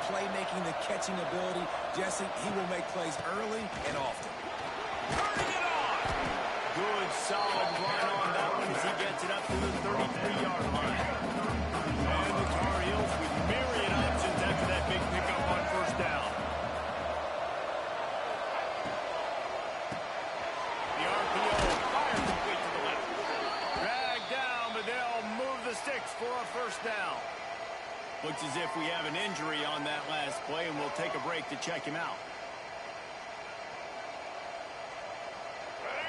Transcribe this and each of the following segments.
playmaking, the catching ability. Jesse, he will make plays early and often. Turning it on. Good, solid run on that one as he gets it up to the 33-yard line. And the Tar Heels with myriad options after that big pickup on first down. The RPO fires complete to the left. Dragged down, but they'll move the sticks for a first down. Looks as if we have an injury on that last play, and we'll take a break to check him out.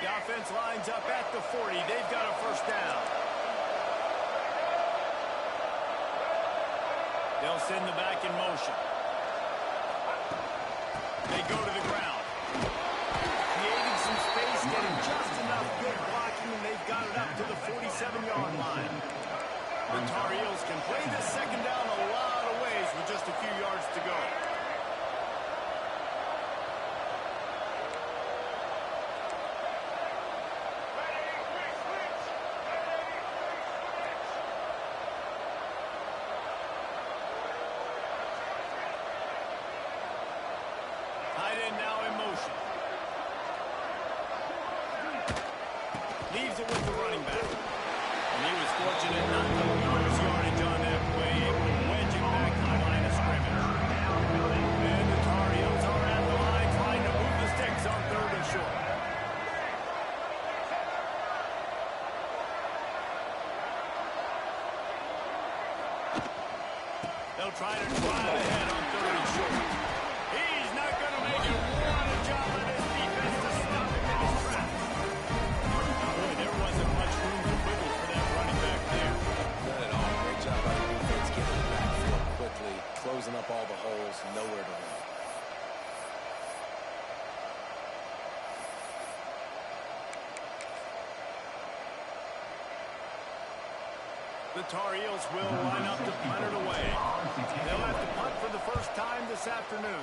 The offense lines up at the 40. They've got a first down. They'll send the back in motion. They go to the ground. Creating some space, getting just enough good blocking, and they've got it up to the 47-yard line. The Tar Heels can play this second down a lot of ways with just a few yards to go. Tight end now in motion. Leaves it with the running back. And he was fortunate not to lose yardage on that play, able to wedge it back to the line of scrimmage. And the Tar Heels are at the line trying to move the sticks on third and short. They'll try to drive ahead on third and short. He's not going to make it. What a job on his defense to stop him in his tracks. Boy, there wasn't much room to wiggle for that running back there. None at all. Great job by the defense getting the backfield quickly, closing up all the holes, nowhere to run. The Tar Heels will line up to punt it away. They'll have to punt for the first time this afternoon.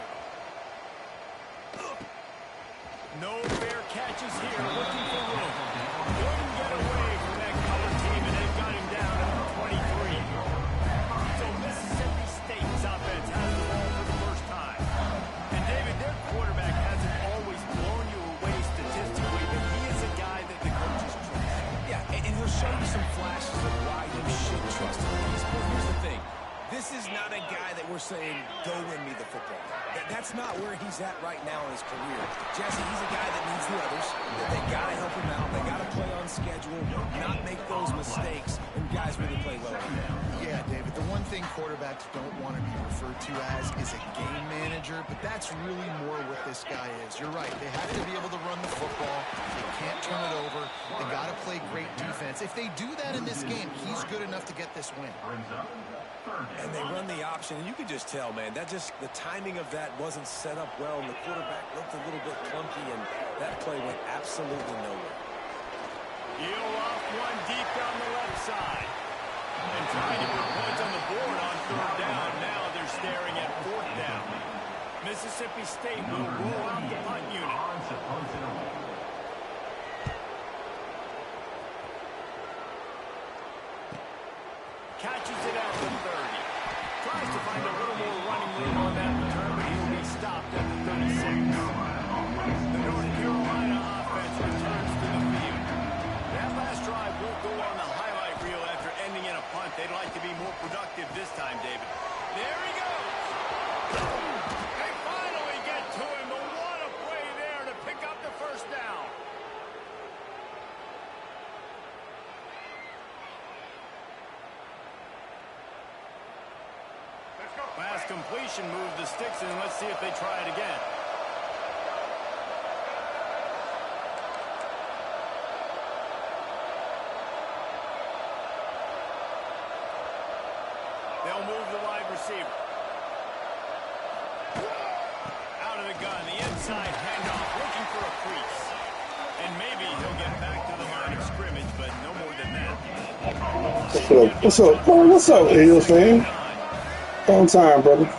No fair catches here, looking for room. Couldn't get away from that color team, and they've got him down at the 23. So Mississippi State's offense has the ball for the first time. And David, their quarterback hasn't always blown you away statistically, but he is a guy that the coaches trust. Yeah, and he'll show you some flashes of why you should trust him. But here's the thing. This is not a guy that we're saying, go win me the football. That's not where he's at right now in his career. Jesse, he's a guy that needs the others. They got to help him out. They got to play on schedule, not make those mistakes, and guys really play well. Yeah, David, the one thing quarterbacks don't want to be referred to as is a game manager, but that's really more what this guy is. You're right. They have to be able to run the football. They can't turn it over. They got to play great defense. If they do that in this game, he's good enough to get this win. And they run the option, and you can just tell, man, that just the timing of that wasn't set up well, and the quarterback looked a little bit clunky, and that play went absolutely nowhere. Gio off one deep down the left side. And trying to put points on the board on third down. Now they're staring at fourth down. Mississippi State will roll out the punt unit. Catches it at the 30. Tries to find a little more running room on that return, but he'll be stopped at the 36. The North Carolina offense returns to the field. That last drive won't go on the highlight reel after ending in a punt. They'd like to be more productive this time, David. There he goes. They finally get to him, but what a play there to pick up the first down. Pass completion, move the sticks, and let's see if they try it again. They'll move the wide receiver. Out of the gun, the inside handoff, looking for a crease. And maybe he'll get back to the line of scrimmage, but no more than that. What's up? What's up, Eagles fan? On time, brother. Lopez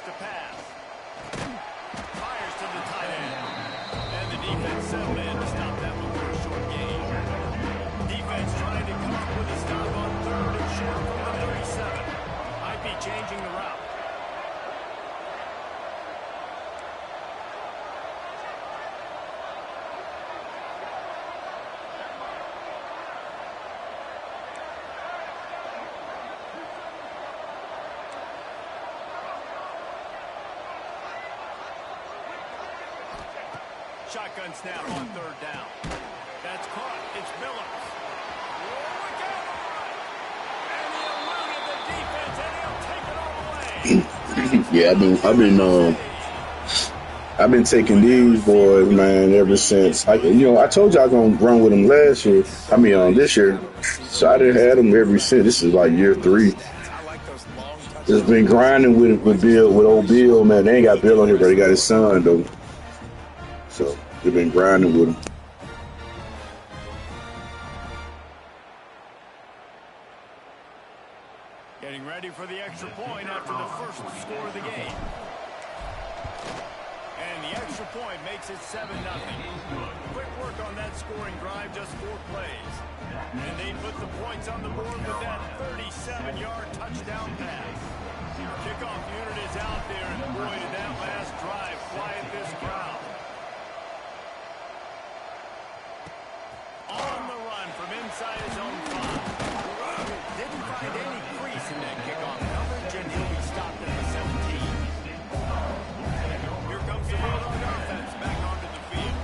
to pass. Fires to the tight end. And the defense settled in to stop that one for a short gain. Defense trying to come up with a stop on third and short from the 37. changing the route. Shotgun snap on third down. That's caught. It's Phillips. Look out! And he eluded the defense, and he'll take it all away. Yeah, I've been taking these boys, man, ever since. I told you I was gonna run with them last year. This year. So I didn't have them ever since. This is like year 3. Just been grinding with Bill, with old Bill, man. They ain't got Bill on here, but they got his son though. So they've been grinding with him. Getting ready for the extra point after the first score of the game. And the extra point makes it 7-0. Quick work on that scoring drive, just 4 plays. And they put the points on the board with that 37-yard touchdown pass. Kickoff unit is out there, and boy, did that last drive quiet this crowd. On the run from inside his own 5. Didn't find any crease in that kickoff coverage, and he'll be stopped at the 17. Here comes the Bulldog offense back onto the field.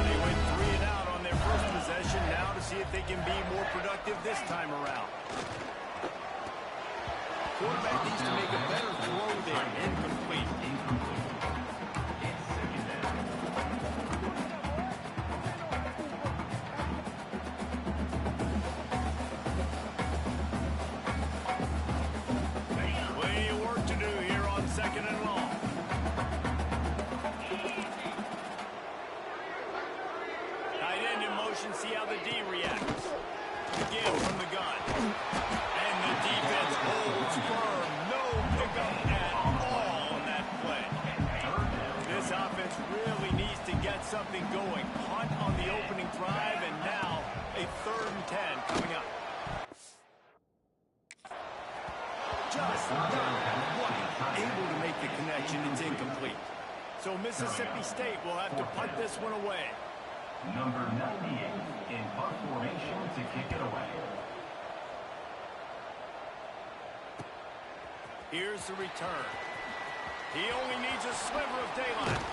They went 3 and out on their first possession. Now to see if they can be more productive this time around. Quarterback needs to make a better throw there. Incomplete. Plenty of work to do here on 2nd and long. Tight end in motion, see how the D reacts. Again from the gun. And the defense holds firm. No pickup at all on that play. This offense really needs to get something going. Punt on the opening drive, and now a 3rd and 10 coming up. Just not quite able to make the connection. It's incomplete. So Mississippi State will have to punt this one away. Number 98 in punt formation to kick it away. Here's the return. He only needs a sliver of daylight.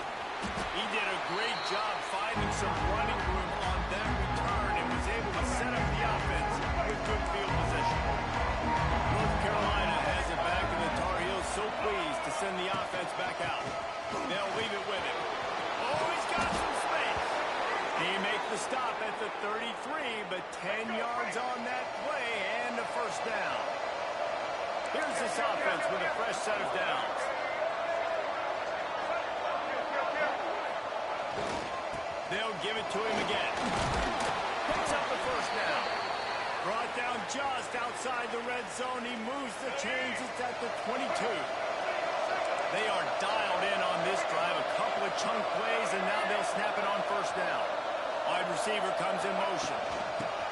He did a great job finding some running room on that return and was able to set up the offense with good field position. North Carolina has it back, and the Tar Heels so pleased to send the offense back out. They'll leave it with him. Oh, he's got some space. He makes the stop at the 33, but 10 yards on that play and a first down. Here's this offense with a fresh set of downs. They'll give it to him again. Picks up the first down. Brought down just outside the red zone. He moves the chains. It's at the 22. They are dialed in on this drive. A couple of chunk plays, and now they'll snap it on first down. Wide receiver comes in motion.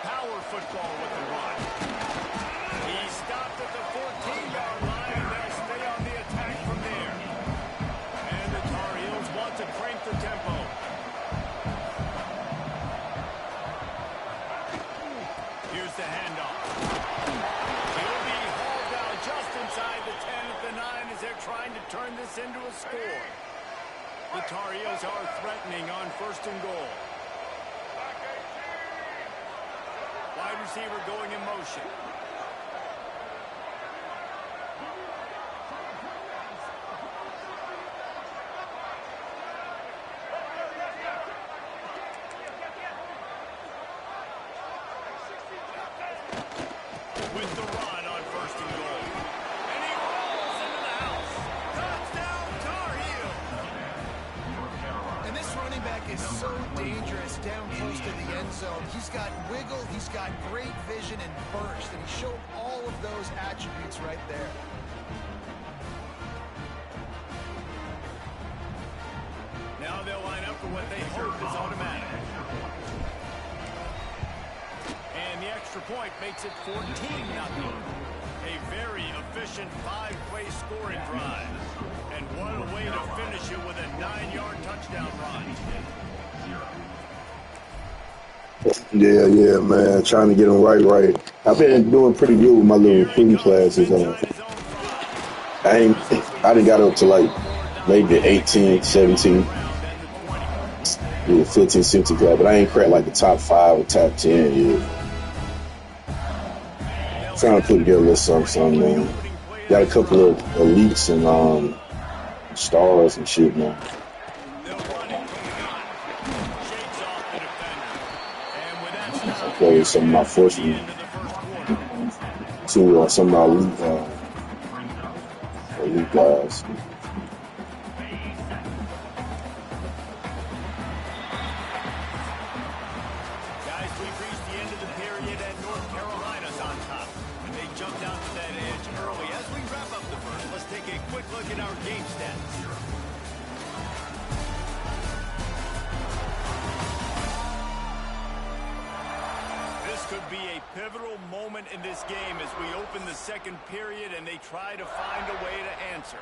Power football with the run. He stopped at the 14-yard line, and they'll stay on the attack from there. And the Tar Heels want to crank the tempo. Here's the handoff. He'll be hauled down just inside the 10 at the 9 as they're trying to turn this into a score. The Tar Heels are threatening on 1st and goal. Wide receiver going in motion. With the run on 1st and goal. And he rolls into the house. Touchdown, Tar Heels. And this running back is so dangerous down close to the end zone. He's got wiggle, he's got great vision and burst, and he showed all of those attributes right there. Now they'll line up for what they hope is automatic. And the extra point makes it 14-0. A very efficient 5-play fast-paced scoring drive. And what a way to finish it with a 9-yard touchdown run. Yeah, man. Trying to get them right. I've been doing pretty good with my little recruiting classes. I didn't got up to like maybe 18, 17, 15, 16 class, but I ain't cracked like the top 5 or top 10 yet. Trying to put together a little something, man. Got a couple of elites and stars and shit, man. I play some of my freshmen to some of my elite guys. Guys, we've reached the end of the period and North Carolina's on top. And they jumped out to that edge early. As we wrap up the first, let's take a quick look at our game stats. This could be a pivotal moment in this game as we open the second period and they try to find a way to answer.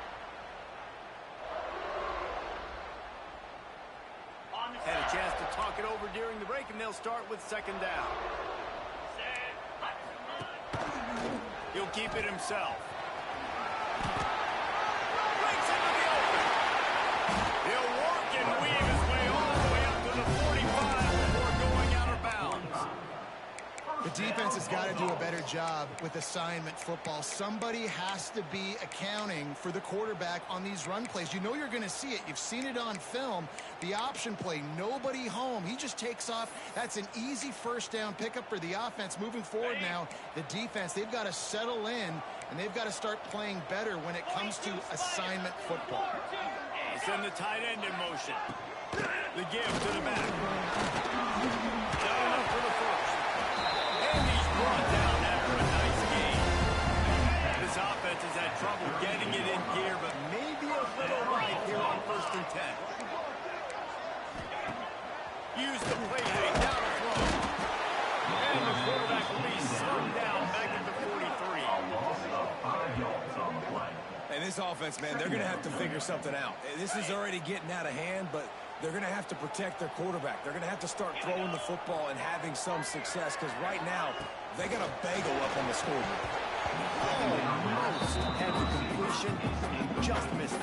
Had a chance to talk it over during the break, and they'll start with second down. He'll keep it himself. Breaks into the open. He'll work and weave his way all the way up to the 45 before going out of bounds. The defense has got to do a better job with assignment football. Somebody has to be accounting for the quarterback on these run plays. You know you're going to see it. You've seen it on film. The option play, nobody home. He just takes off. That's an easy first down pickup for the offense. Moving forward now, the defense, they've got to settle in, and they've got to start playing better when it comes to assignment football. Send the tight end in motion. The give to the back. Not enough for the first. And he's brought down after a nice gain. This offense has had trouble getting it in gear, but maybe a little light here on 1st and 10. Use the play fake down the throw. And the quarterback will be slowed down back at the 43. And this offense, man, they're going to have to figure something out. This is already getting out of hand, but they're going to have to protect their quarterback. They're going to have to start throwing the football and having some success, because right now, they got a bagel up on the scoreboard. Almost had the completion, just missed it.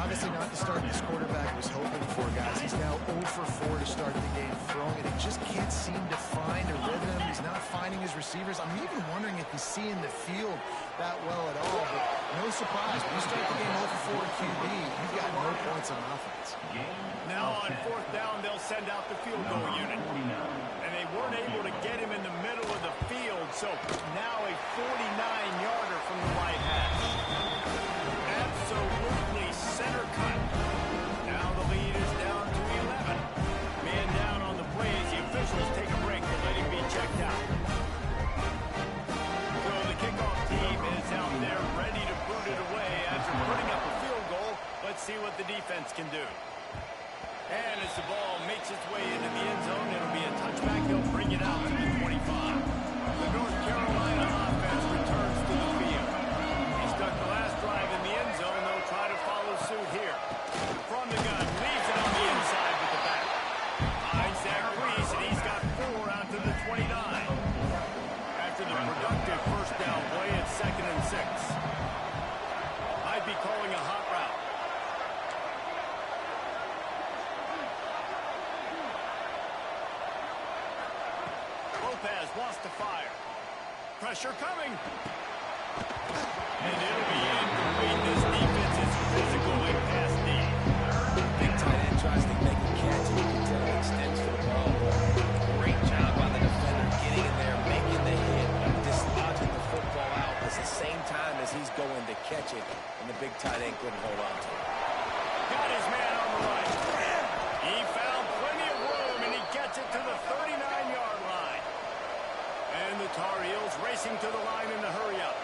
Obviously not the start this quarterback was hoping for, guys. He's now 0 for 4 to start the game throwing it. He just can't seem to find a rhythm. He's not finding his receivers. I'm even wondering if he's seeing the field that well at all. But no surprise, when you start the game 0 for 4 at QB, you've got no points on offense. Now on 4th down, they'll send out the field goal unit. And they weren't able to get him in the middle of the field, so now a 49-yarder from the right hash. Absolutely center cut. Now the lead is down to 11. Man down on the plays. The officials take a break to let him be checked out. So the kickoff team is out there ready to boot it away after putting up a field goal. Let's see what the defense can do. And as the ball makes its way into the end zone, it'll be a touchback. They'll bring it out to the 25. The North Carolina offense returns to the field. He stuck the last drive in the end zone. They'll try to follow suit here. From the gun, leaves it on the inside with the back. Finds that crease, and he's got 4 out to the 29. After the productive first down play, it's 2nd and 6. I'd be calling a hot route. Lopez wants to fire. Pressure coming. And it'll be incomplete. This defense is physical and pass deep. Big tight end tries to make a catch, and you can tell he extends for the ball. Great job by the defender getting in there, making the hit, dislodging the football out at the same time as he's going to catch it, and the big tight end couldn't hold on to it. Got his man on the right. He found plenty of room, and he gets it to the 39-yard line. And the Tar Heels racing to the line in the hurry-up.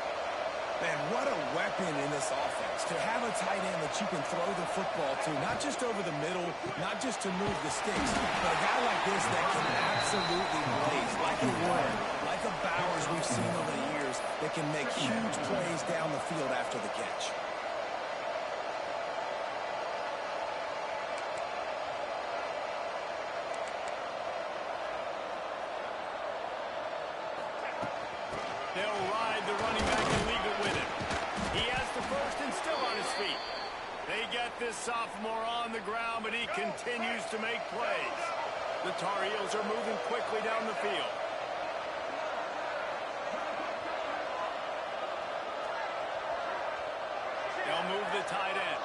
Man, what a weapon in this offense. To have a tight end that you can throw the football to, not just over the middle, not just to move the sticks, but a guy like this that can absolutely blaze, like a Warren, like a Bowers we've seen over the years, that can make huge plays down the field after the catch. this sophomore on the ground, but he continues to make plays. The Tar Heels are moving quickly down the field. They'll move the tight end.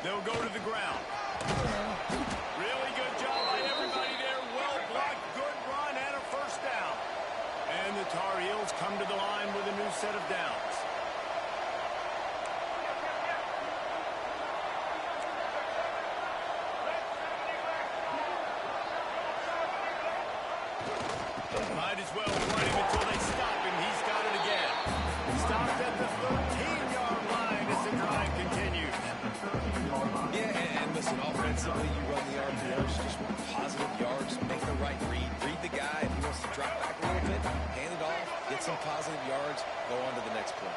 They'll go to the ground. Really good job by everybody there. Well blocked, good run, and a first down. And the Tar Heels come to the line with a new set of downs. Might as well run him until they stop him. He's got it again. Stopped at the 13-yard line as the drive continues. Yeah, and listen, offensively, you run the RPOs, just want positive yards, make the right read. Read the guy. If he wants to drop back a little bit, hand it off, get some positive yards, go on to the next play.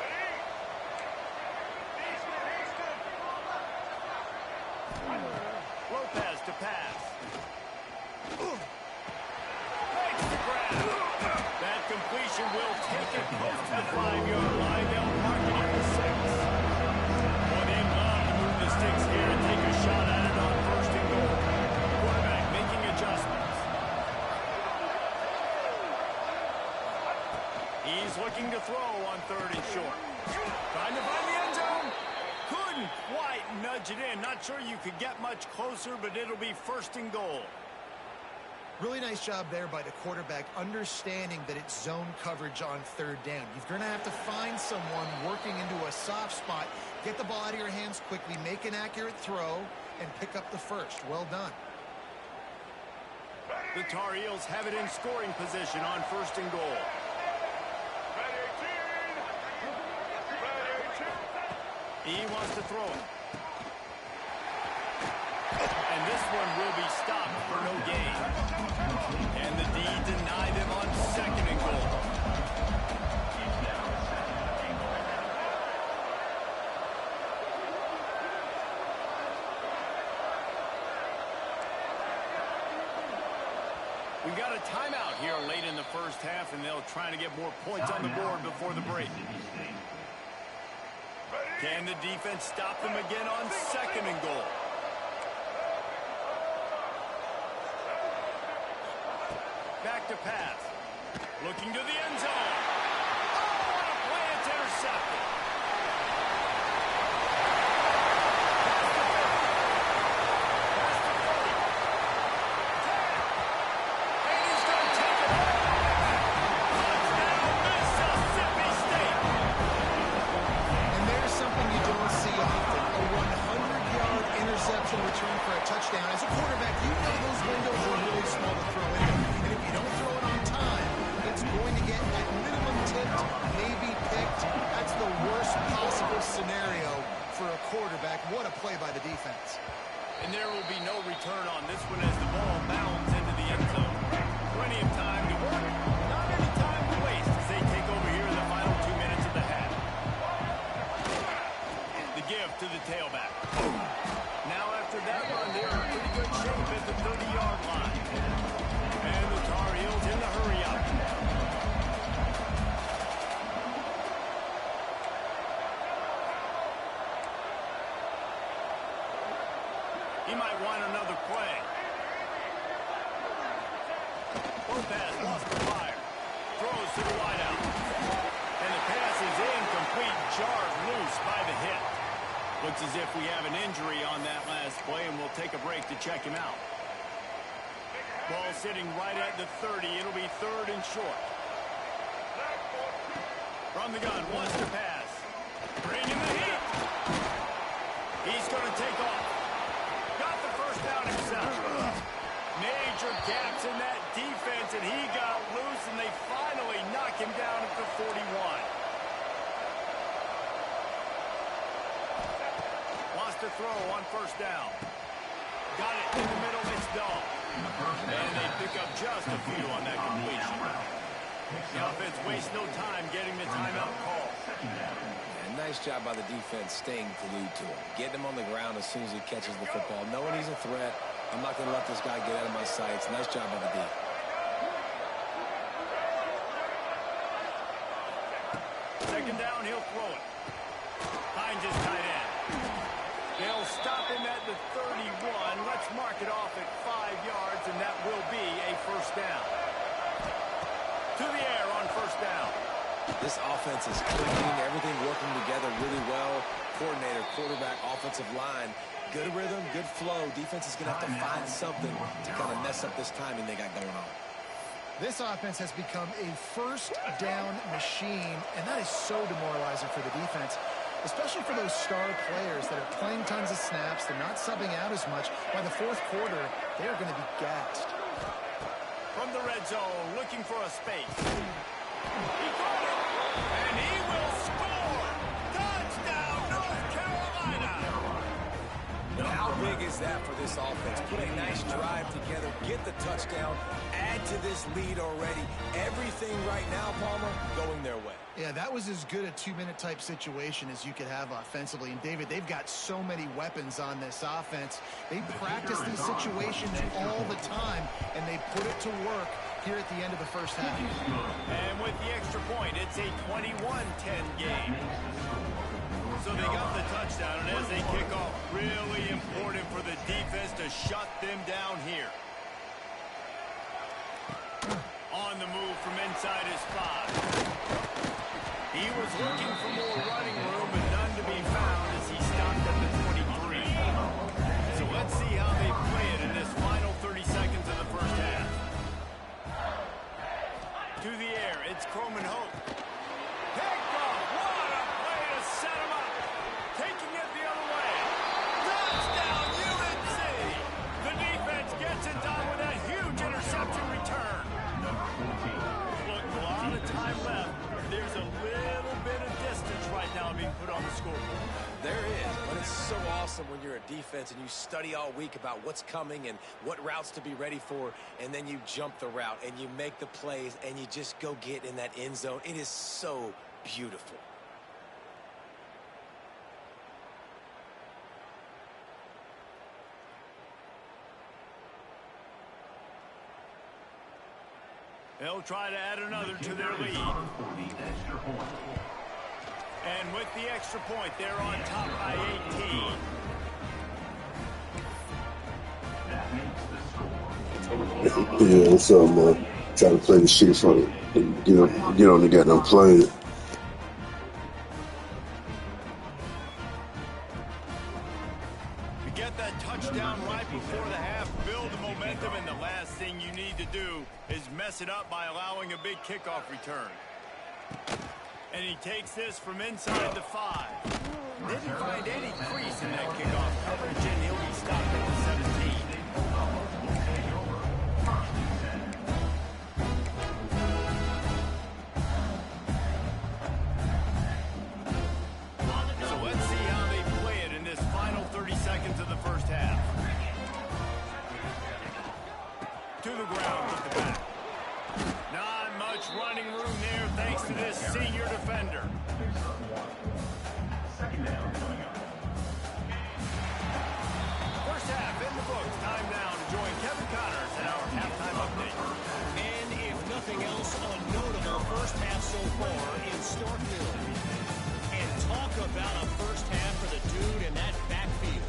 Lopez to pass. Makes the grab. That completion will take it close to the 5-yard line. They'll mark it at the 6. Well, they'd love to move the sticks here and take a shot at it on first and goal. Quarterback making adjustments. He's looking to throw on 3rd and short. Trying to find the end zone. Couldn't quite nudge it in. Not sure you could get much closer, but it'll be 1st and goal. Really nice job there by the quarterback, understanding that it's zone coverage on 3rd down. You're going to have to find someone working into a soft spot, get the ball out of your hands quickly, make an accurate throw, and pick up the first. Well done. The Tar Heels have it in scoring position on 1st and goal. He wants to throw it. And this one will be stopped for no gain. And the D denied him on 2nd and goal. We got a timeout here late in the first half, and they'll try to get more points on the board before the break. Can the defense stop them again on 2nd and goal? Back to pass. Looking to the end zone. Oh, what a play. It's intercepted. And he's going to take it home. Touchdown, Mississippi State. And there's something you don't see often, a 100-yard interception return for a touchdown. As a quarterback, you know those windows are really small to throw in. And if you don't throw it on time, it's going to get at minimum tipped, maybe picked. That's the worst possible scenario for a quarterback. What a play by the defense. And there will be no return on this one as the ball bounds into the end zone. Plenty of time to work. Not any time to waste as they take over here in the final 2 minutes of the half. The give to the tailback. Now after that run, they're in pretty good shape at the 30-yard line. And the Tar Heels in the hurry up. He might want another play. Lopez lost the fire. Throws to the wideout. And the pass is incomplete, jarred loose by the hit. Looks as if we have an injury on that last play, and we'll take a break to check him out. Ball sitting right at the 30. It'll be 3rd and short. From the gun, wants to pass. Bringing the heat. He's going to take off. Got the first down himself. Major gaps in that defense, and he got loose, and they finally knock him down at the 41. Wants to throw on 1st down. Got it in the middle, it's Dahl. And they pick up just a few on that completion. The offense wastes no time getting the timeout call. And nice job by the defense staying glued to him. Getting him on the ground as soon as he catches the football. Knowing he's a threat, I'm not going to let this guy get out of my sights. Nice job by the D. Second down, he'll throw it. Finds his tight end. They'll stop him at the 31. Let's mark it off at 5 yards, and that will be a first down. To the air on first down. This offense is clicking, everything working together really well. Coordinator, quarterback, offensive line. Good rhythm, good flow. Defense is going to have to find something to kind of mess up this timing they got going on. This offense has become a first down machine, and that is so demoralizing for the defense, especially for those star players that are playing tons of snaps. They're not subbing out as much. By the fourth quarter, they are going to be gassed. From the red zone, looking for a space. He caught it, and he will score. Touchdown, North Carolina. How big is that for this offense? Put a nice drive together, get the touchdown, add to this lead already. Everything right now, Palmer, going their way. Yeah, that was as good a two-minute type situation as you could have offensively. And, David, they've got so many weapons on this offense. They practice these situations all the time, and they put it to work here at the end of the first half. And with the extra point, it's a 21-10 game. So they got the touchdown, and as they kick off, really important for the defense to shut them down here. On the move from inside his 5. He was looking for more running room, but none to be found as he stopped at the 23. So let's see how they play it in this final 30 seconds of the first half. To the air, it's Croman Hope. Picked off. What a play to set him up. Taking it the other way. Touchdown, UNC. The defense gets it done with a huge interception return. Look, a lot of time left. There's a little bit of distance right now being put on the scoreboard. There is, but it's so awesome when you're a defense and you study all week about what's coming and what routes to be ready for, and then you jump the route and you make the plays and you just go get in that end zone. It is so beautiful. They'll try to add another to their lead. And with the extra point, they're on top by 18. Yeah, what's up, man? Trying to play the shit for it. Get on the goddamn plane. To get that touchdown right before the half, build the momentum, and the last thing you need to do is mess it up by allowing a big kickoff return. And he takes this from inside the 5. Didn't find any crease in that kickoff coverage, and he'll be stopped at the 17. So let's see how they play it in this final 30 seconds of the first half. To the ground with the back. Not much running room there thanks to this senior defender. First half in the books. Time now to join Kevin Connors in our halftime update. And if nothing else, a notable first half so far in Starkville. And talk about a first half for the dude in that backfield.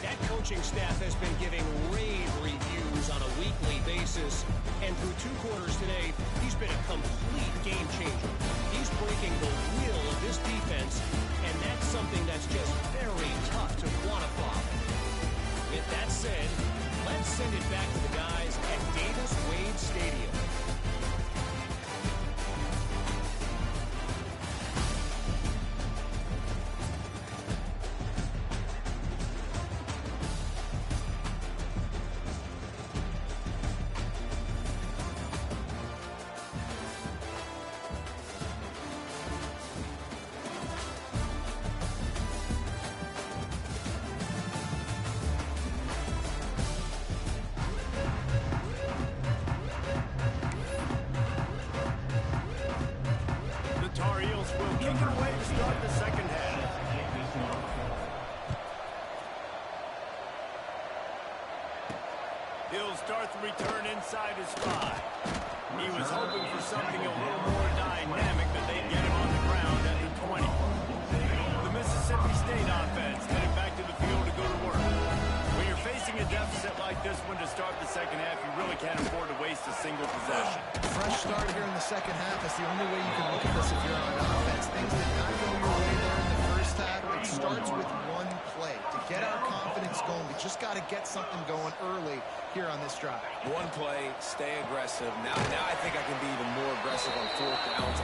That coaching staff has been giving rave reviews on a weekly basis. And through 2 quarters today, he's been a complete game changer. He's breaking the will of this defense, and that's something that's just very tough to quantify. With that said, let's send it back to the guys at Davis-Wade Stadium. He'll start the return inside his 5. He was hoping for something a little more dynamic, but they get him on the ground at the 20. The Mississippi State offense headed back to the field to go to work. When you're facing a deficit like this one to start the second half, you really can't afford to waste a single possession. Fresh start here in the second half. That's the only way you can look at this if you're on offense. Things did not go your way there in the first half. It starts with one play. To get our confidence going, we just got to get something going early here on this drive. One play, stay aggressive. Now I think I can be even more aggressive on 4th downs.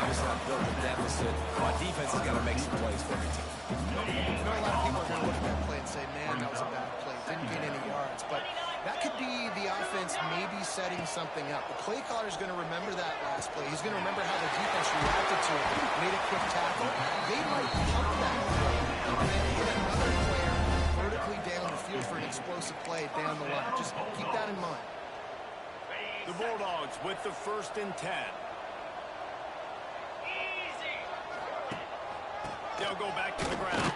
Obviously, I've built a deficit. My defense has got to make some plays for me, too. I know a lot of people are going to look at that play and say, man, that was a bad play. Didn't gain any yards. But that could be the offense maybe setting something up. The play caller is going to remember that last play. He's going to remember how the defense reacted to it, made a quick tackle. They might pump that play and then hit another player vertically down the field for an explosive play down the line. Just keep that in mind. The Bulldogs with the 1st and 10. They'll go back to the ground.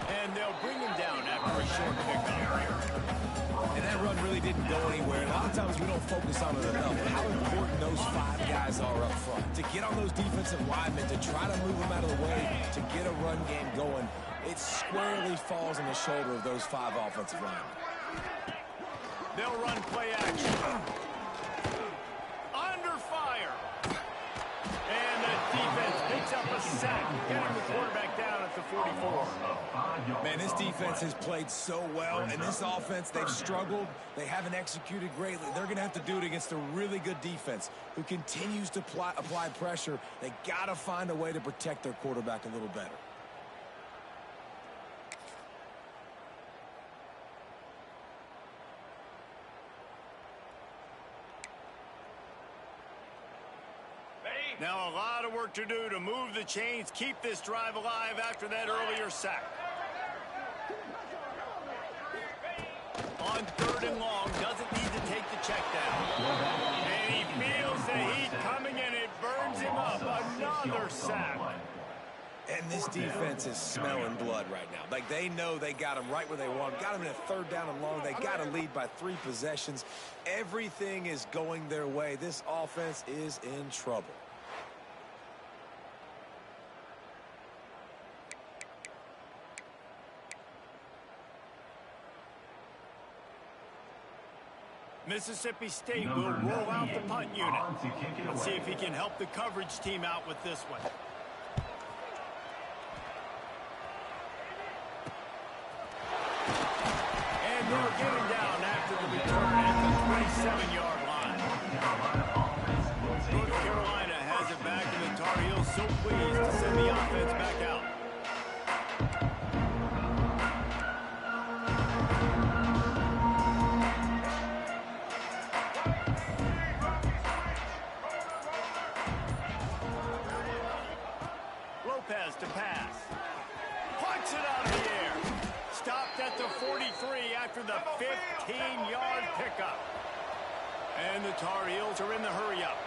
And they'll bring him down after a short pickup. And that run really didn't go anywhere. A lot of times we don't focus on it enough. How important those 5 guys are up front. To get on those defensive linemen, to try to move them out of the way, to get a run game going, it squarely falls on the shoulder of those 5 offensive linemen. They'll run play action. Under fire. And the defense picks up a sack, getting the quarterback down at the 44. Man, this defense has played so well, and this offense, they've struggled. They haven't executed greatly. They're going to have to do it against a really good defense who continues to apply pressure. They got to find a way to protect their quarterback a little better. Now a lot of work to do to move the chains, keep this drive alive after that earlier sack. On 3rd and long, doesn't need to take the check down. And he feels the heat coming and it burns him up. Another sack. And this defense is smelling blood right now. Like, they know they got him right where they want him. Got him in a 3rd down and long. They got to lead by 3 possessions. Everything is going their way. This offense is in trouble. Mississippi State will roll out the punt unit. Let's see if he can help the coverage team out with this one. And they'll get him down after the return at the 27-yard line. North Carolina has it back, and the Tar Heels so pleased to send the offense back out. Lopez to pass. Punts it out of the air. Stopped at the 43 after the 15-yard pickup. And the Tar Heels are in the hurry-up.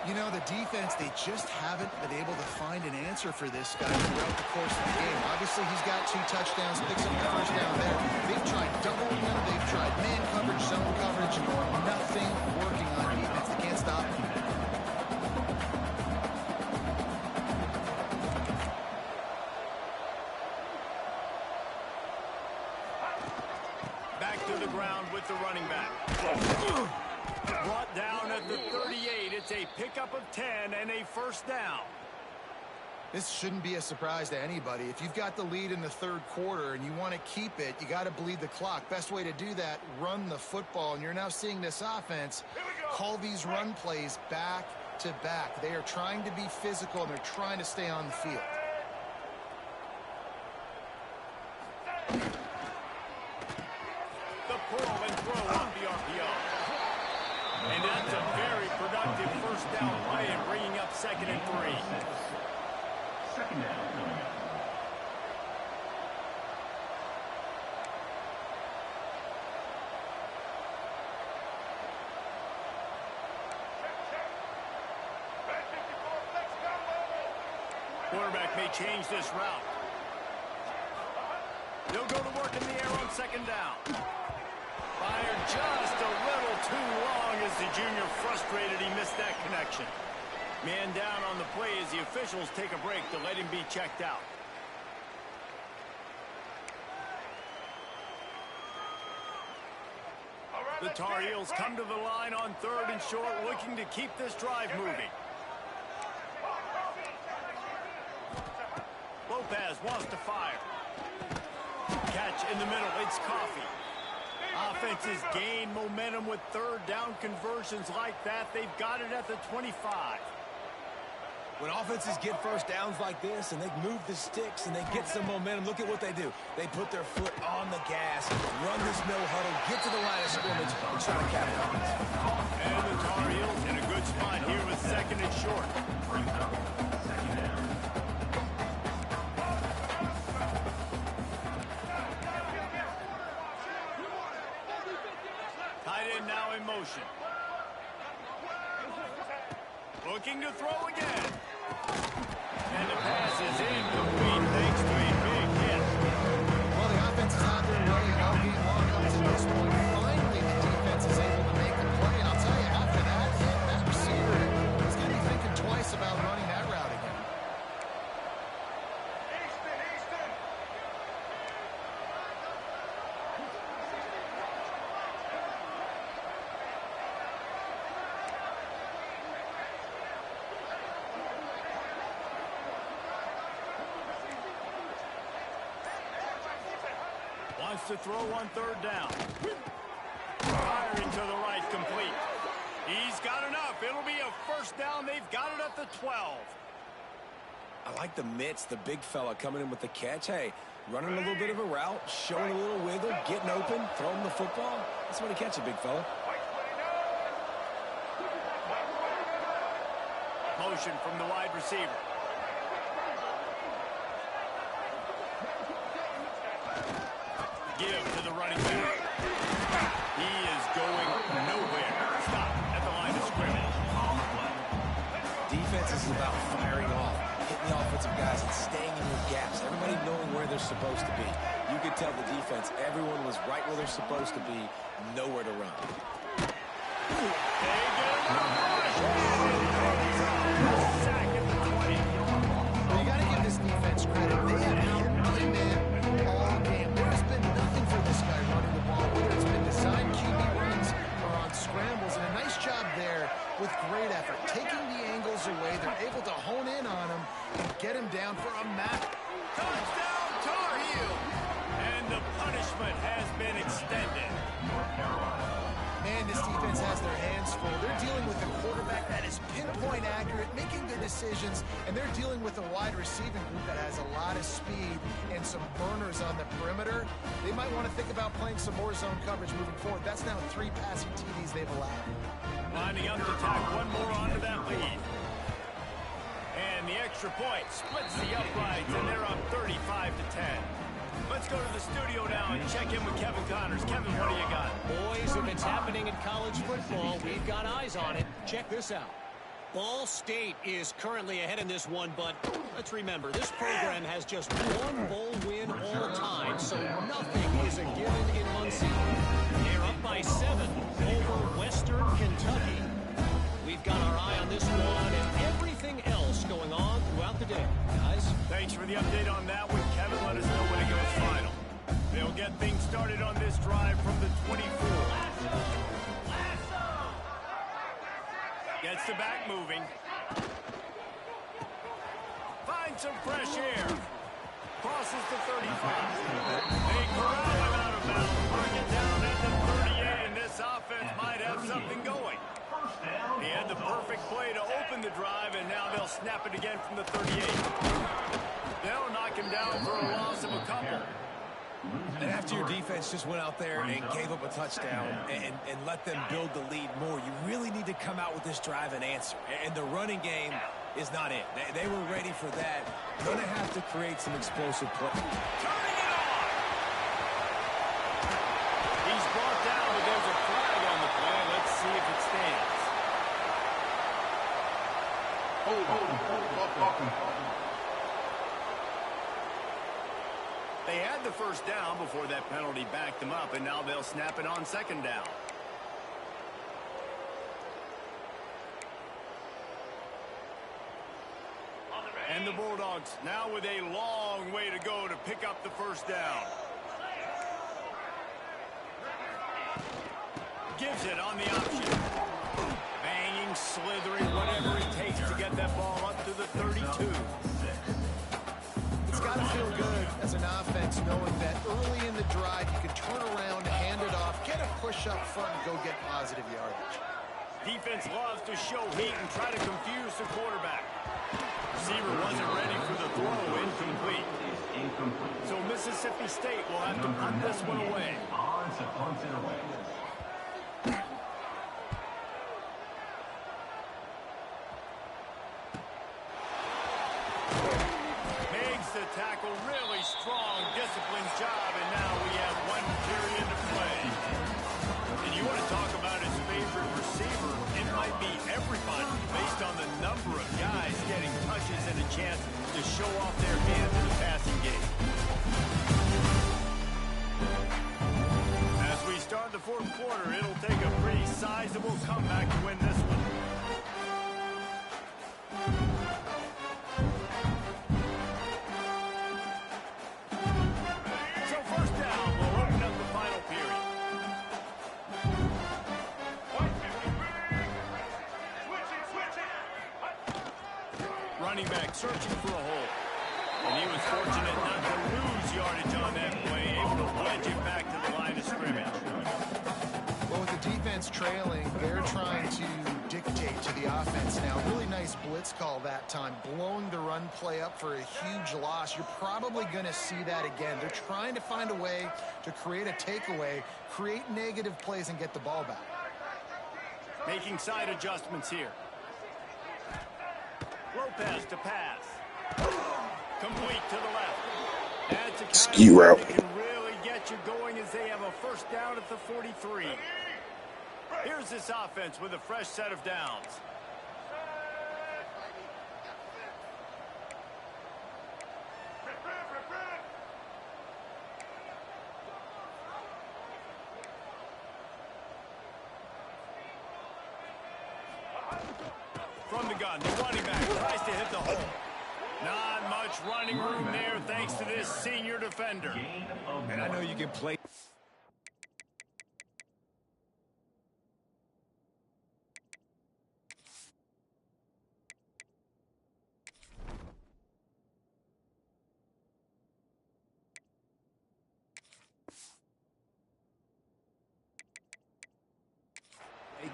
You know, the defense, they just haven't been able to find an answer for this guy throughout the course of the game. Obviously, he's got 2 touchdowns, picks up the 1st down there. They've tried doubling him. They've tried man coverage, zone coverage. Nothing working on defense. They can't stop him. Back to the ground with the running back. Brought down at the 38. It's a pickup of 10 and a 1st down. This shouldn't be a surprise to anybody. If you've got the lead in the 3rd quarter and you want to keep it, you got to bleed the clock. Best way to do that, run the football. And you're now seeing this offense call these run plays back to back. They are trying to be physical, and they're trying to stay on the field. The pull and throw off the RPO. And that's a very productive 1st down play and bringing up 2nd and 3. 2nd down. Quarterback may change this route. They'll go to work in the air on 2nd down. Fired just a little too long as the junior frustrated he missed that connection. Man down on the play as the officials take a break to let him be checked out. The Tar Heels come to the line on 3rd and short, looking to keep this drive moving. Lopez wants to fire. Catch in the middle, it's Coffee. Offenses gain momentum with 3rd down conversions like that. They've got it at the 25. When offenses get first downs like this and they move the sticks and they get some momentum, look at what they do. They put their foot on the gas, run this no huddle, get to the line of scrimmage, and try to capitalize. And the Tar Heels in a good spot here with 2nd and short. Tight end now in motion. Looking to throw again. And the pass is incomplete thanks to a big hit. Well, the offense is out there running all game long up to this point. Finally, the defense is able to make a play. And I'll tell you, after that hit, that receiver is going to be thinking twice about running that route again. Wants to throw on 3rd down. Firing to the right, complete. He's got enough. It'll be a 1st down. They've got it at the 12. I like the mitts, the big fella coming in with the catch. Hey, running a little bit of a route, showing a little wiggle, getting open, throwing the football. That's when he catch it, big fella. Motion from the wide receiver. Give to the running back. He is going nowhere. Stop at the line of scrimmage. Defense is about firing off, hitting the offensive guys and staying in your gaps. Everybody knowing where they're supposed to be. You could tell the defense, everyone was right where they're supposed to be, nowhere to run. They get a rush. Sack at the 20. Well, you got to give this defense credit. They have hit my man all game. There's been nothing for this guy running the ball, whether it's been designed QB runs or on scrambles. And a nice job there with great effort. Taking the angles away, they're able to hone in on him and get him down for a map. Touchdown, Tar Heel. And the punishment has been extended. Man, this defense has their hands full. They're dealing with a quarterback that is pinpoint accurate, making good decisions, and they're dealing with a wide receiving group that has a lot of speed and some burners on the perimeter. They might want to think about playing some more zone coverage moving forward. That's now 3 passing TDs they've allowed. Lining up to tack one more onto that lead. And the extra point splits the uprights, and they're up 35-10. Let's go to the studio now and check in with Kevin Connors. Kevin, what do you got? Boys, if it's happening in college football, we've got eyes on it. Check this out. Ball State is currently ahead in this one, but let's remember, this program has just one bowl win all time, so nothing is a given in Muncie. They're up by 7 over Western Kentucky. We've got our eye on this one and everything else going on throughout the day, guys. Thanks for the update on that one, Kevin. Let us know when it goes final. They'll get things started on this drive from the 24. Gets the back moving. Finds some fresh air. Crosses the 35. They corral him out of bounds. Mark it down at the 38, and this offense might have something going. He had the perfect play to open the drive, and now they'll snap it again from the 38. They'll knock him down for a loss of a couple. And after your defense just went out there and gave up a touchdown and let them build the lead more, you really need to come out with this drive and answer. And the running game is not it. They were ready for that. Going to have to create some explosive play. Turning it on! He's brought down, but there's a flag on the play. Let's see if it stands. They had the first down before before that penalty backed them up, and now they'll snap it on second down. And the Bulldogs now with a long way to go to pick up the first down. Gives it on the option. Banging, slithering, whatever it takes to get that ball up to the 32. It's got to feel good as an offense knowing that early in the drive you can turn around, hand it off, get a push up front, and go get positive yardage. Defense loves to show heat and try to confuse the quarterback. Receiver wasn't ready for the throw, incomplete. So Mississippi State will have to punt this one away. On to punt it away. Makes the tackle, really strong, disciplined job, and now we have 1 period to play. And you want to talk about his favorite receiver, it might be everybody based on the number of guys getting touches and a chance to show off their hands in the passing game. As we start the fourth quarter, it'll take a pretty sizable comeback to win this one. So first down will open up the final period. Running back searching for a hole. And he was fortunate not to lose yardage on that play, able to wedge it back to the line of scrimmage. Well, with the defense trailing, they're trying to dictate to the offense now. Really nice blitz call that time, blowing the run play up for a huge loss. You're probably going to see that again. They're trying to find a way to create a takeaway, create negative plays, and get the ball back. Making side adjustments here. Lopez to pass. Complete to the left. That's a Skeet route. that can really get you going as they have a first down at the 43. Here's this offense with a fresh set of downs. From the gun, the running back tries to hit the hole. Not much running room there thanks to this senior defender. And I know you can play.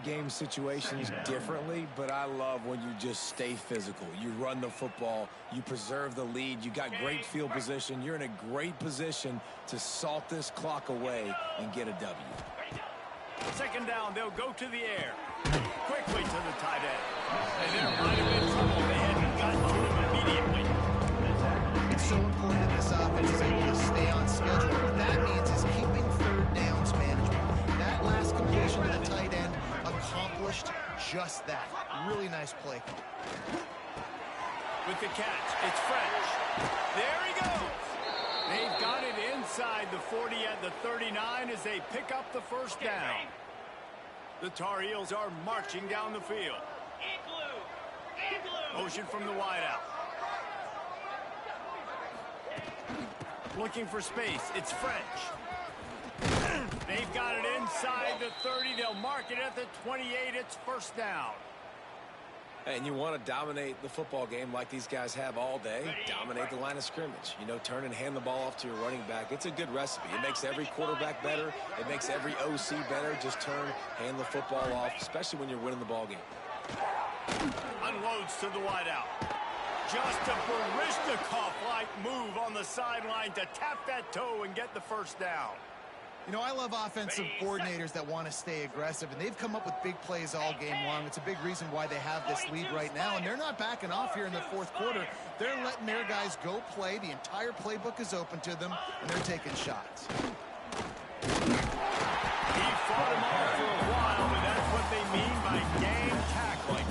Game situations differently, but I love when you just stay physical. You run the football, you preserve the lead, you got great field position, you're in a great position to salt this clock away and get a W. Second down, they'll go to the air. Quickly to the tight end. And they're right in trouble. They hadn't gotten to him immediately. It's so important that this offense is able to stay on schedule. What that means is keeping third downs management. That last completion to the tight end accomplished just that. Really nice play. With the catch, it's French. There he goes. They've got it inside the 40 at the 39 as they pick up the first down. The Tar Heels are marching down the field. Motion from the wideout. Looking for space. It's French. They've got it inside the 30. They'll mark it at the 28. It's first down. And you want to dominate the football game like these guys have all day. Dominate the line of scrimmage. You know, turn and hand the ball off to your running back. It's a good recipe. It makes every quarterback better. It makes every OC better. Just turn, hand the football off, especially when you're winning the ball game. Unloads to the wideout. Just a Baryshnikov-like move on the sideline to tap that toe and get the first down. You know, I love offensive coordinators that want to stay aggressive, and they've come up with big plays all game long. It's a big reason why they have this lead right now, and they're not backing off here in the fourth quarter. They're letting their guys go play. The entire playbook is open to them, and they're taking shots. He fought him off for a while, but that's what they mean by game tackling.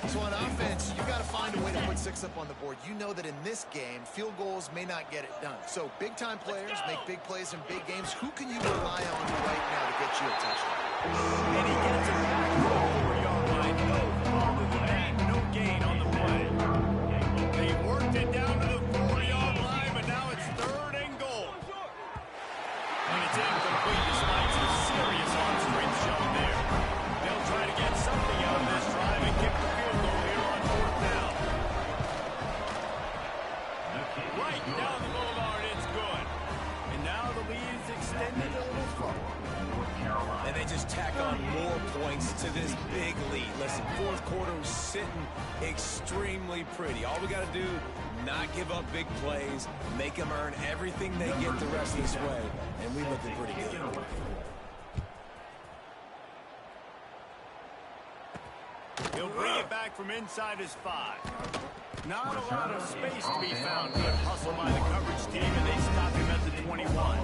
So on offense, you've got to find a way to put 6 up on the board, you know that in this game, field goals may not get it done. So big-time players make big plays in big games. Who can you rely on right now to get you a touchdown? And he gets it back to the 4-yard line. No farther than that. No gain on the play. They worked it down to the 4-yard line, but now it's 3rd and goal. And it's incomplete despite some serious on-screen shown there. They'll try to get something out of this drive and kick the field goal here on 4th down. Right down the boulevard, it's good. And now the lead is extended a little further. And they just tack on more points to this big lead. Listen, 4th quarter was sitting extremely pretty. All we got to do, not give up big plays, make them earn everything they get the rest of this way. And we looking pretty good. He'll bring it back from inside his 5. Not a lot of space to be found. Good hustle by the coverage team, and they stop him at the 21.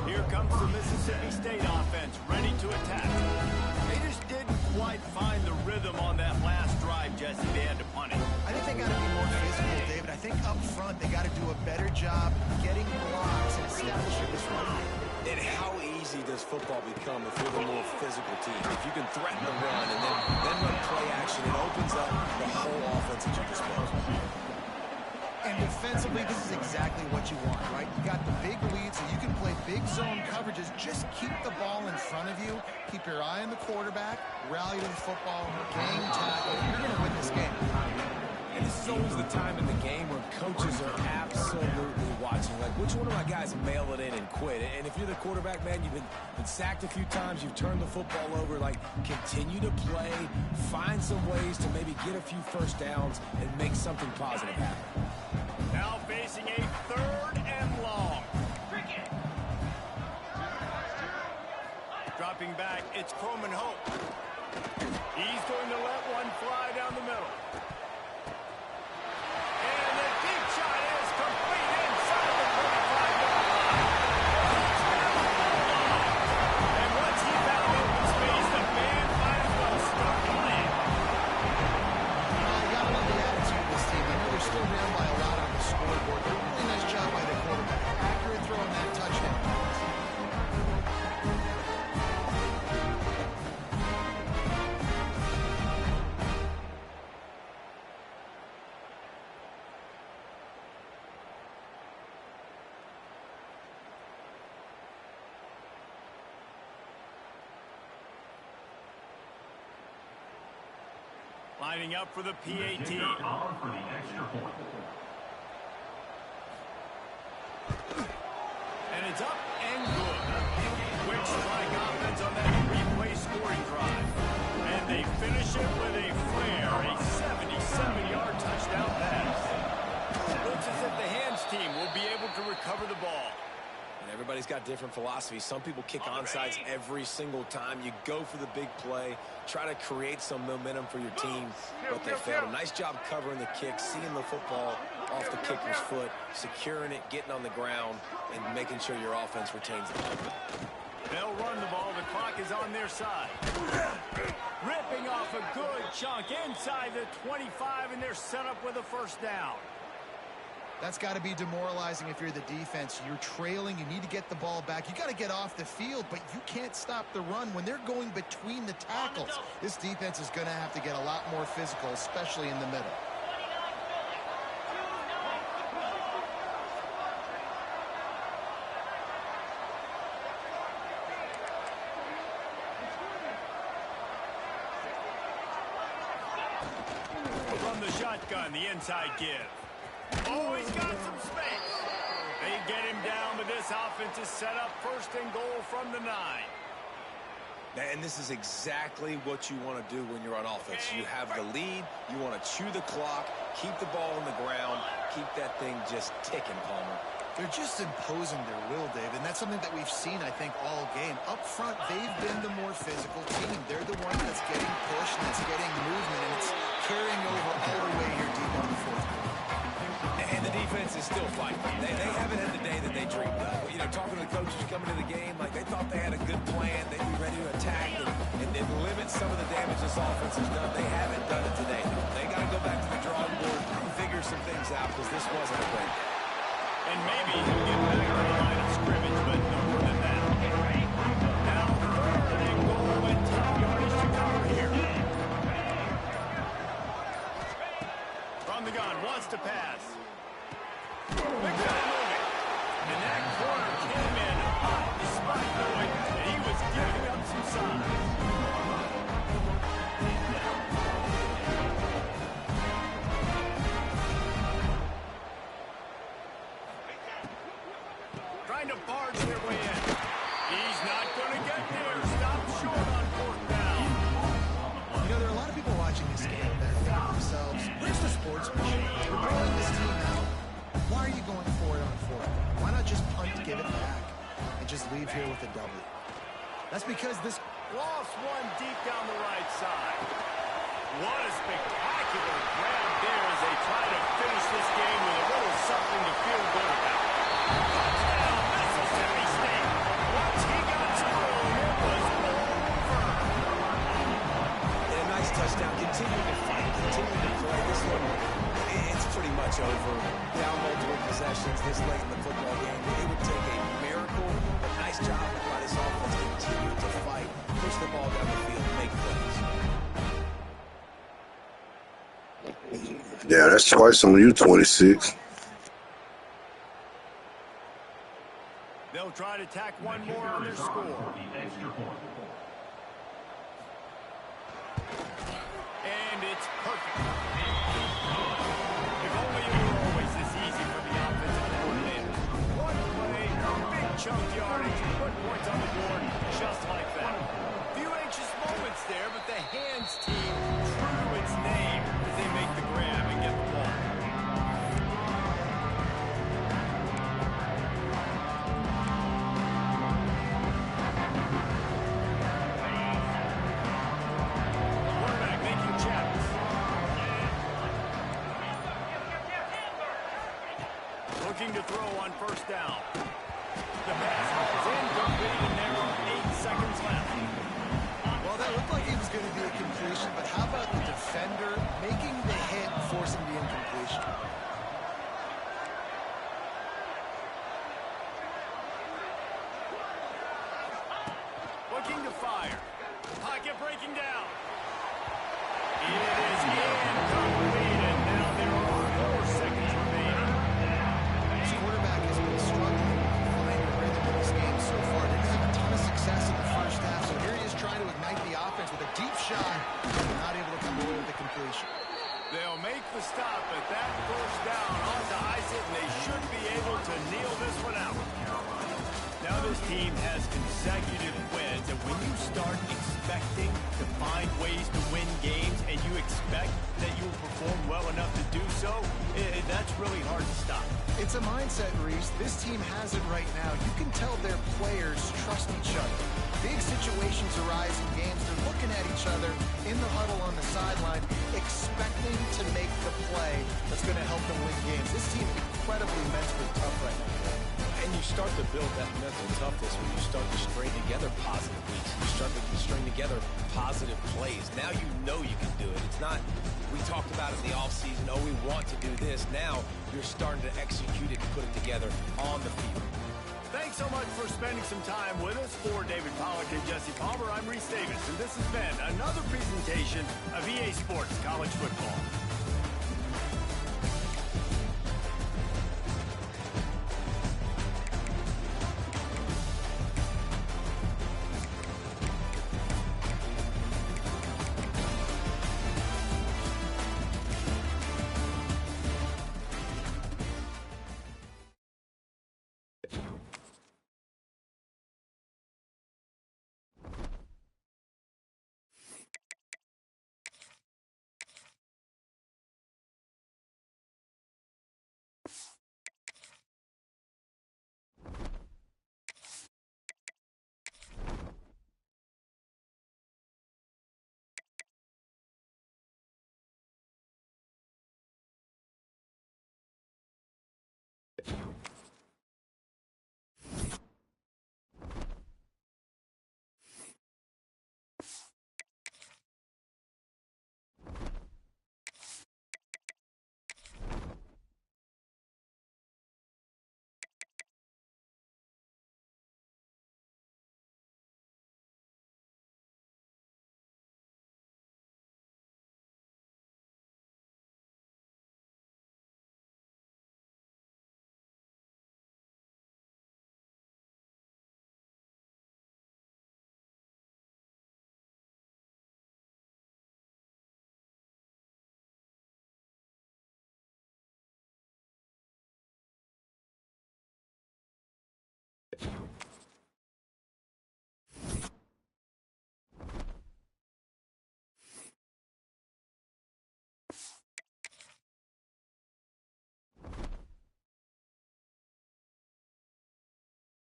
Here comes the Mississippi State offense, ready to attack. They just didn't quite find the rhythm on that last drive, Jesse. They had to punt it. I think they got to be more physical, David. I think up front they got to do a better job getting blocks and establishing this run. And how easy does football become if you're the more physical team? If you can threaten the run and then run play action, it opens up the whole offense at your disposal. And defensively, this is exactly what you want, right? You got the big lead, so you can play big zone coverages. Just keep the ball in front of you. Keep your eye on the quarterback. Rally to the football. Game tackle. You're going to win this game. And this is always the time in the game where coaches are absolutely watching. Like, which one of my guys mail it in and quit? And if you're the quarterback, man, you've been sacked a few times. You've turned the football over. Like, continue to play. Find some ways to maybe get a few first downs and make something positive happen. Now facing a 3rd and long. Dropping back, it's Croman Hope. He's going to let one fly down the middle. And the deep shot is complete inside the 45-yard line. And once he found open space, the man might as well start playing. I got to love the attitude of this team. I know they're still down by a lot on the scoreboard. But really nice job by the quarterback. Accurate throw on that touchdown. Lining up for the PAT. For the extra point. And it's up and good. Quick strike offense on that replay scoring drive. And they finish it with a flair, a 77-yard touchdown pass. Looks as if the hands team will be able to recover the ball. And everybody's got different philosophies. Some people kick onside every single time. You go for the big play, try to create some momentum for your team, but they failed. A nice job covering the kick, seeing the football off the kicker's foot, securing it, getting on the ground, and making sure your offense retains it. They'll run the ball. The clock is on their side. Ripping off a good chunk inside the 25, and they're set up with a first down. That's got to be demoralizing if you're the defense. You're trailing. You need to get the ball back. You got to get off the field, but you can't stop the run when they're going between the tackles. This defense is going to have to get a lot more physical, especially in the middle. From the shotgun, the inside give. Oh, he's got some space. They get him down, but this offense is set up 1st and goal from the 9. And this is exactly what you want to do when you're on offense. You have the lead. You want to chew the clock, keep the ball on the ground, keep that thing just ticking, Palmer. They're just imposing their will, Dave, and that's something that we've seen, I think, all game. Up front, they've been the more physical team. They're the one that's getting pushed and that's getting movement, and it's carrying over all the way here deep on the 4th quarter. And the defense is still fighting. They haven't had the day that they dreamed of. You know, talking to the coaches coming to the game, like they thought they had a good plan. They'd be ready to attack and limit some of the damage this offense has done. They haven't done it today. They got to go back to the drawing board some things out because this wasn't a break. And maybe he'll get back to the line of scrimmage, but no more than that. Now, third and goal and top yardage to cover here. From the gun, wants to pass. They got it moving. And that corner came in hot despite knowing that he was giving up some size. Trying to barge their way in. He's not going to get there. Stop short on fourth down. You know, there are a lot of people watching this game that think to themselves, where's the sportsmanship? We're blowing this team out. Why are you going for it on fourth? Why not just punt, give it back, and just leave here with a W? That's because this Lost one deep down the right side. What a spectacular grab there as they try to finish this game with a little something to feel good about. Touchdown, Mississippi State. Once he got screwed, it was over. And a nice touchdown. Continue to fight. Continue to play. This one, it's pretty much over. Down multiple possessions this late in the football game. It would take a miracle. A nice job by this offense to continue to fight. Push the ball down the field. Make plays. Yeah, that's twice on you, 26. They'll try to tack one more on their score. And it's perfect. If only it were always this easy for the offensive coordinator. One play, big chunk yardage, put points on the board just like that. Few anxious moments there, but the hands team, true to its name, as they make the grab and get the ball. Quarterback making checks. Looking to throw on first down. The pass is incomplete, and there are 8 seconds left. Well, that looked like it was going to be a completion, but how about the defender making the hit and forcing the incompletion? Looking to fire. Pocket breaking down. It is incomplete, and now there are 4 seconds remaining. This quarterback has been struggling to find the rhythm in this game so far. Didn't have a ton of success in the first half, so here he is trying to ignite the offense with a deep shot, but not able to come away with the completion. They'll make the stop, but that first down ought to ice it, and they should be able to kneel this one out. Now this team has consecutive wins, and when you start expecting to find ways to win games and you expect that you will perform well enough to do so, that's really hard to stop. It's a mindset, Reese. This team has it right now. You can tell their players trust each other. Big situations arise in games. They're looking at each other in the huddle on the sideline, expecting to make the play that's going to help them win games. This team is incredibly mentally tough right now. And you start to build that mental toughness when you start to string together positive weeks. You start to string together positive plays. Now you know you can do it. It's not, we talked about it in the offseason, oh, we want to do this. Now you're starting to execute it and put it together on the field. Thanks so much for spending some time with us. For David Pollack and Jesse Palmer, I'm Reese Davis, and this has been another presentation of EA Sports College Football.